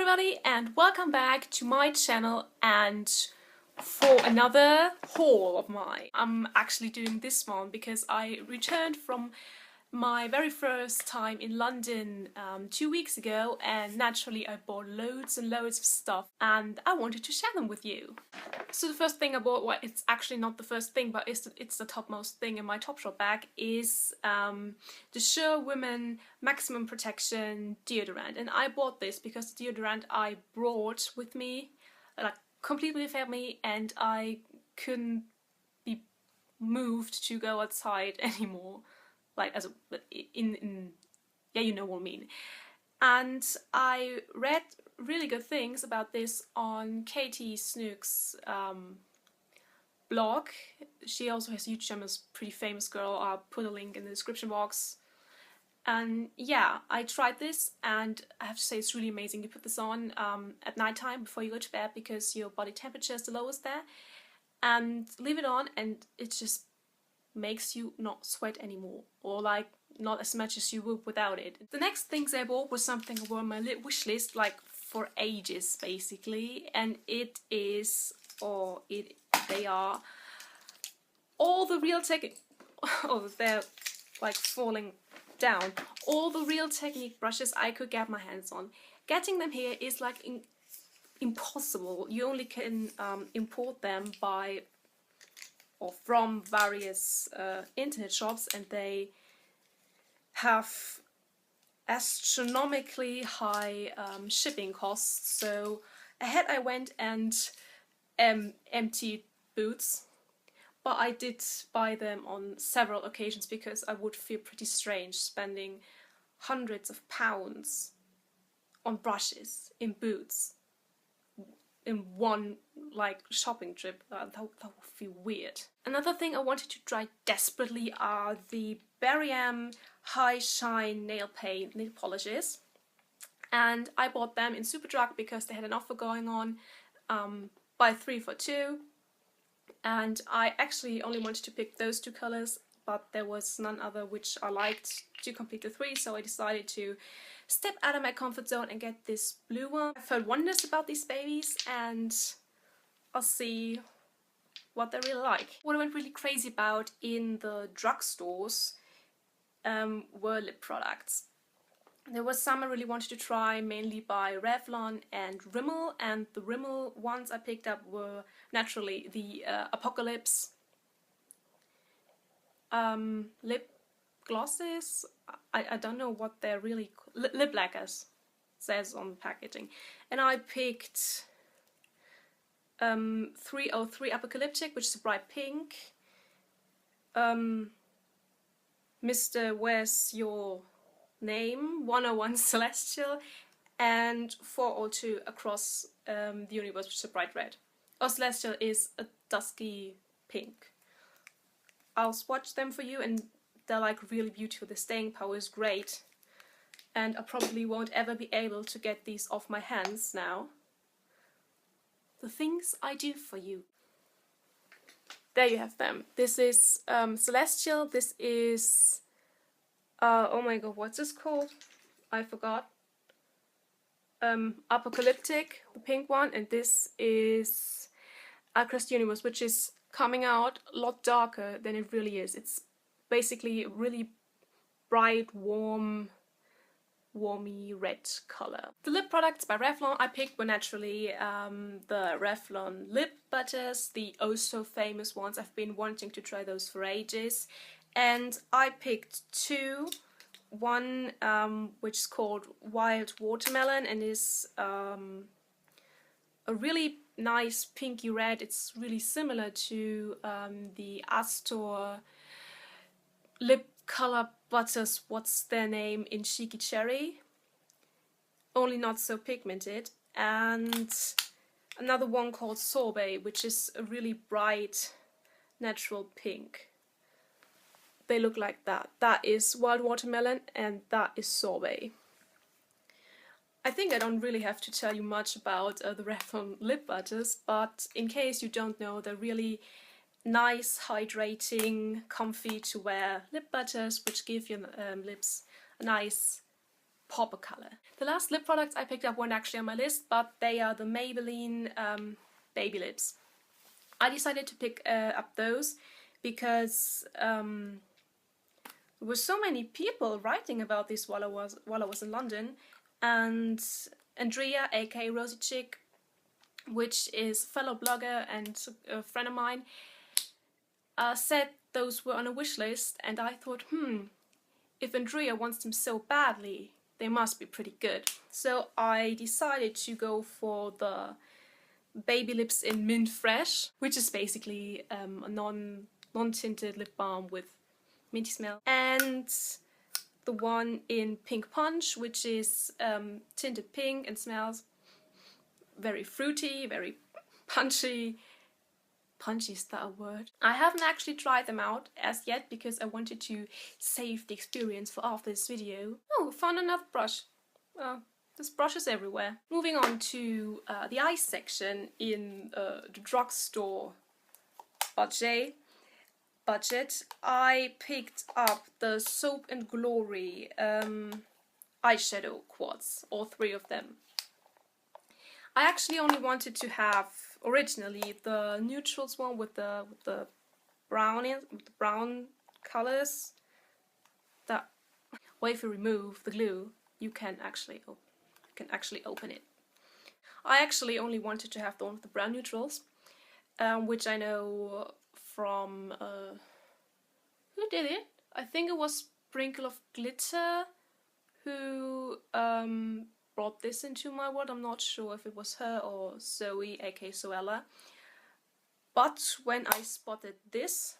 everybody and welcome back to my channel and for another haul of mine. I'm actually doing this one because I returned from my very first time in London 2 weeks ago, and naturally I bought loads and loads of stuff and I wanted to share them with you. So the first thing I bought, well, it's actually not the first thing, but it's the topmost thing in my Topshop bag, is the Sure Women Maximum Protection deodorant. And I bought this because the deodorant I brought with me, like, completely failed me, and I couldn't be moved to go outside anymore. Like, as yeah, you know what I mean. And I read really good things about this on Katie Snook's blog. She also has a YouTube channel, is a pretty famous girl. I'll put a link in the description box. And yeah, I tried this and I have to say it's really amazing. You put this on at night time before you go to bed because your body temperature is the lowest there, and leave it on and it just makes you not sweat anymore, or like not as much as you would without it. The next things I bought was something I were on my wish list like for ages basically, and it is, they are all the Real Technique, oh, they're like falling down, all the Real Technique brushes I could get my hands on. Getting them here is like impossible. You only can import them by or from various internet shops, and they have astronomically high shipping costs. So ahead I went and emptied Boots, but I did buy them on several occasions because I would feel pretty strange spending hundreds of pounds on brushes in Boots in one like shopping trip. That would feel weird. Another thing I wanted to try desperately are the Barry M High Shine nail paint nail polishes, and I bought them in Superdrug because they had an offer going on, buy 3 for 2, and I actually only wanted to pick those 2 colors, but there was none other which I liked to complete the 3, so I decided to step out of my comfort zone and get this blue one. I've heard wonders about these babies and I'll see what they're really like. What I went really crazy about in the drugstores were lip products. There was some I really wanted to try, mainly by Revlon and Rimmel, and the Rimmel ones I picked up were naturally the Apocalypse lip glosses. I don't know what they're really lip lacquers, says on the packaging. And I picked 303 Apocalyptic, which is a bright pink, Mr. Where's Your Name, 101 Celestial, and 402 Across the Universe, which is a bright red. Oh, Celestial is a dusky pink. I'll swatch them for you, and they're like really beautiful. The staying power is great, and I probably won't ever be able to get these off my hands now. The things I do for you. There you have them. This is Celestial. This is oh my god, what's this called? I forgot. Apocalyptic, the pink one, and this is Across the Universe, which is coming out a lot darker than it really is. It's basically a really bright, warmy red color. The lip products by Revlon I picked were naturally the Revlon lip butters, the oh so famous ones. I've been wanting to try those for ages, and I picked 2. One which is called Wild Watermelon and is a really nice pinky red. It's really similar to the Astor lip color butters, what's their name, in Cheeky Cherry, only not so pigmented. And another one called Sorbet, which is a really bright natural pink. They look like that. That is Wild Watermelon and that is Sorbet. I think I don't really have to tell you much about the Revlon lip butters, but in case you don't know, they're really nice, hydrating, comfy to wear lip butters which give your lips a nice pop a color. The last lip products I picked up weren't actually on my list, but they are the Maybelline Baby Lips. I decided to pick up those because there were so many people writing about this while I was in London, and Andrea, aka Rosy Chick, which is a fellow blogger and a friend of mine, said those were on a wish list, and I thought, if Andrea wants them so badly, they must be pretty good. So I decided to go for the Baby Lips in Mint Fresh, which is basically a non-tinted lip balm with minty smell, and the one in Pink Punch, which is tinted pink and smells very fruity, very punchy. Punchy, is that a word? I haven't actually tried them out as yet because I wanted to save the experience for after this video. Oh, found another brush. There's brushes everywhere. Moving on to the eye section in the drugstore budget, I picked up the Soap and Glory eyeshadow quads, all 3 of them. I actually only wanted to have originally the neutrals one with the brown colors. That, well, if you remove the glue, you can actually open it. I actually only wanted to have the one with the brown neutrals, which I know from who did it? I think it was Sprinkle of Glitter who brought this into my world. I'm not sure if it was her or Zoe, aka Zoella. But when I spotted this,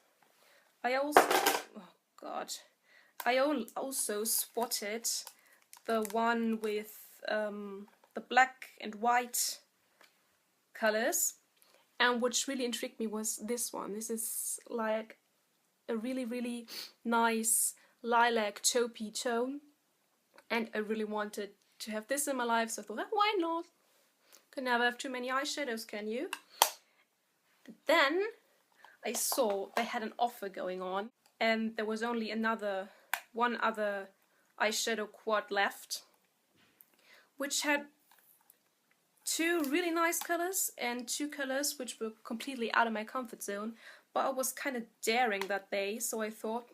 I also spotted the one with the black and white colors, and which really intrigued me was this one. This is like a really nice lilac taupey tone, and I really wanted to have this in my life, so I thought, why not? Can never have too many eyeshadows, can you? But then I saw they had an offer going on, and there was only one other eyeshadow quad left, which had 2 really nice colors and 2 colors which were completely out of my comfort zone, but I was kind of daring that day, so I thought,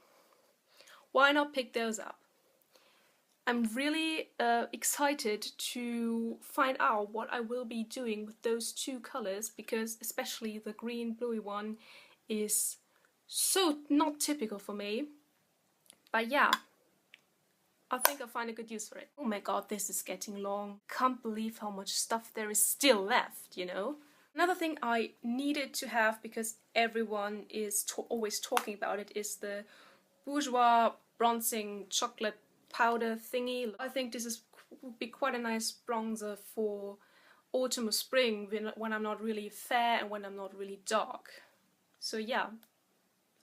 why not pick those up? I'm really excited to find out what I will be doing with those 2 colors, because especially the green bluey one is so not typical for me. But yeah, I think I'll find a good use for it. Oh my god, this is getting long. Can't believe how much stuff there is still left, you know? Another thing I needed to have, because everyone is always talking about it, is the Bourjois Bronzing Chocolate Powder thingy. I think this would be quite a nice bronzer for autumn or spring when I'm not really fair and when I'm not really dark. So yeah,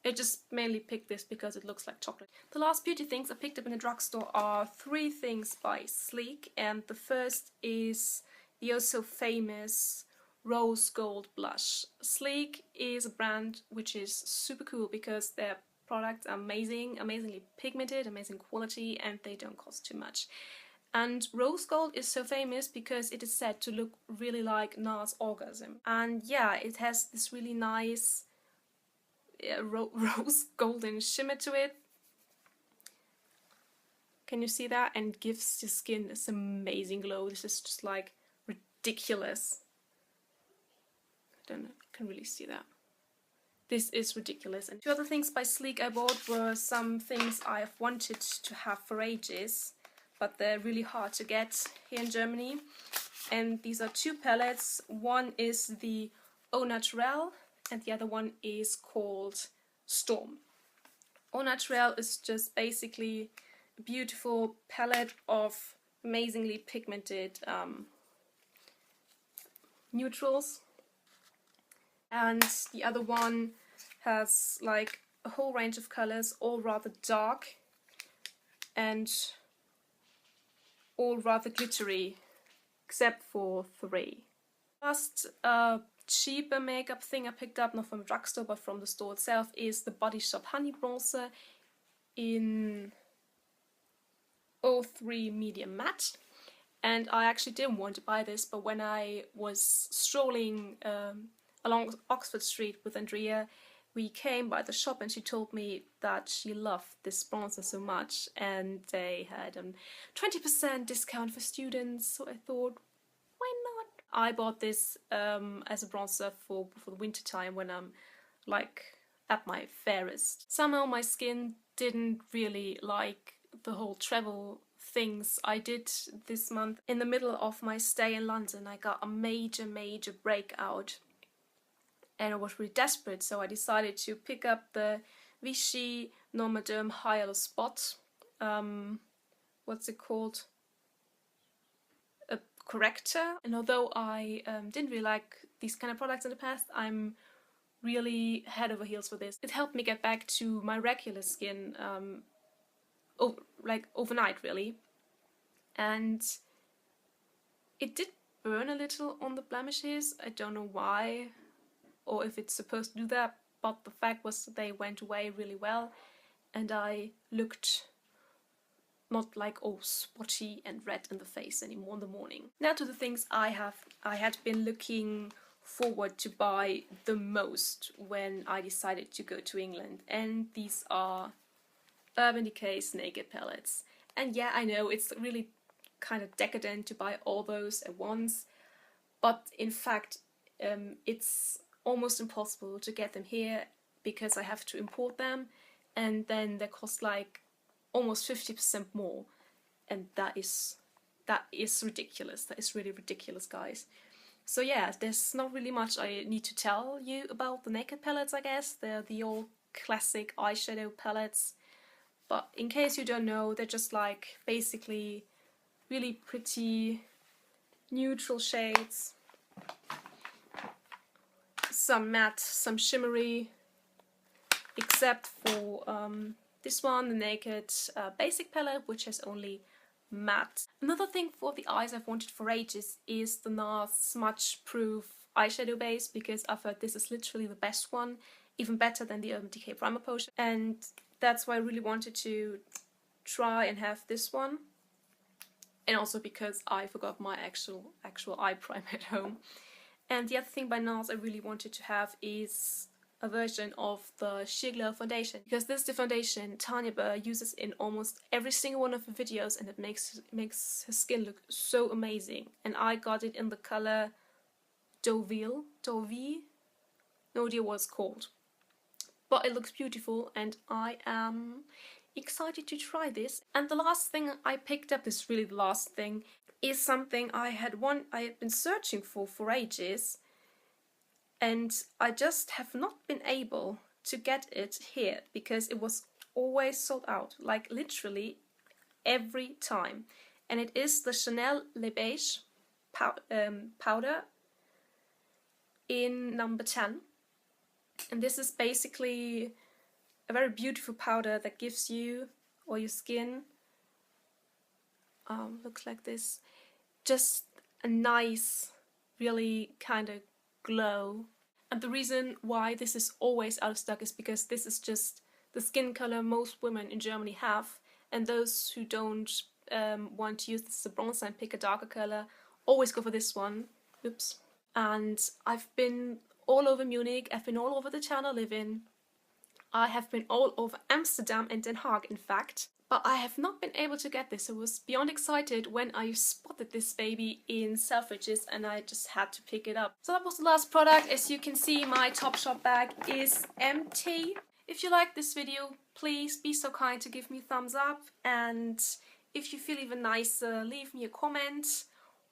I just mainly picked this because it looks like chocolate. The last beauty things I picked up in the drugstore are 3 things by Sleek, and the first is the also famous Rose Gold Blush. Sleek is a brand which is super cool because their products are amazingly pigmented, amazing quality, and they don't cost too much. And Rose Gold is so famous because it is said to look really like NARS Orgasm. And yeah, it has this really nice rose golden shimmer to it. Can you see that? And gives your skin this amazing glow. This is just like ridiculous. I don't know, I can really see that. This is ridiculous. And 2 other things by Sleek I bought were some things I've wanted to have for ages, but they're really hard to get here in Germany. And these are 2 palettes. One is the Au Naturel and the other one is called Storm. Au Naturel is just basically a beautiful palette of amazingly pigmented neutrals. And the other one has like a whole range of colors, all rather dark and all rather glittery, except for 3. Last cheaper makeup thing I picked up, not from a drugstore but from the store itself, is the Body Shop Honey Bronzer in 03 Medium Matte. And I actually didn't want to buy this, but when I was strolling along Oxford Street with Andrea, we came by the shop and she told me that she loved this bronzer so much and they had a 20% discount for students, so I thought, why not? I bought this as a bronzer for the winter time when I'm like at my fairest. Somehow my skin didn't really like the whole travel things I did this month. In the middle of my stay in London, I got a major breakout and I was really desperate, so I decided to pick up the Vichy Normaderm Hyalo Spot. What's it called? A corrector. And although I didn't really like these kind of products in the past, I'm really head over heels for this. It helped me get back to my regular skin like overnight, really. And it did burn a little on the blemishes. I don't know why or if it's supposed to do that, but the fact was they went away really well and I looked not like all spotty and red in the face anymore in the morning. Now to the things I had been looking forward to buy the most when I decided to go to England, and these are Urban Decay's Naked palettes. And yeah, I know it's really kind of decadent to buy all those at once, but in fact it's almost impossible to get them here because I have to import them, and then they cost like almost 50% more, and that is ridiculous. That is really ridiculous, guys. So yeah, there's not really much I need to tell you about the Naked palettes, I guess. They're the old classic eyeshadow palettes, but in case you don't know, they're just like basically really pretty neutral shades. Some matte, some shimmery, except for this one, the Naked Basic palette, which has only matte. Another thing for the eyes I've wanted for ages is the NARS Smudge Proof eyeshadow base, because I've heard this is literally the best one, even better than the Urban Decay Primer Potion, and that's why I really wanted to try and have this one, and also because I forgot my actual eye primer at home. And the other thing by NARS I really wanted to have is a version of the Sheer Glow foundation, because this is the foundation Tanya Burr uses in almost every single one of her videos, and it makes her skin look so amazing. And I got it in the color Deauville, no idea what it's called, but it looks beautiful and I am excited to try this. And the last thing I picked up, is really the last thing, is something I had been searching for ages, and I just have not been able to get it here because it was always sold out, like literally every time. And it is the Chanel Le Beige powder in number 10. And this is basically a very beautiful powder that gives you or your skin, looks like this, just a nice, really kind of glow. And the reason why this is always out of stock is because this is just the skin color most women in Germany have, and those who don't want to use this as a bronzer and pick a darker color always go for this one. Oops. And I've been all over Munich, I've been all over the town I live in, I have been all over Amsterdam and Den Haag in fact, but I have not been able to get this. I was beyond excited when I spotted this baby in Selfridges and I just had to pick it up. So that was the last product. As you can see, my Topshop bag is empty. If you like this video, please be so kind to give me a thumbs up, and if you feel even nicer, leave me a comment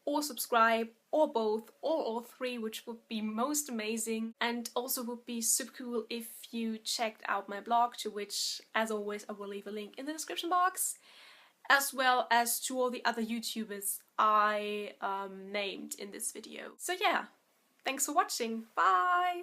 or subscribe, or both, or all three, which would be most amazing. And also would be super cool if you checked out my blog, to which, as always, I will leave a link in the description box, as well as to all the other YouTubers I named in this video. So yeah, thanks for watching, bye!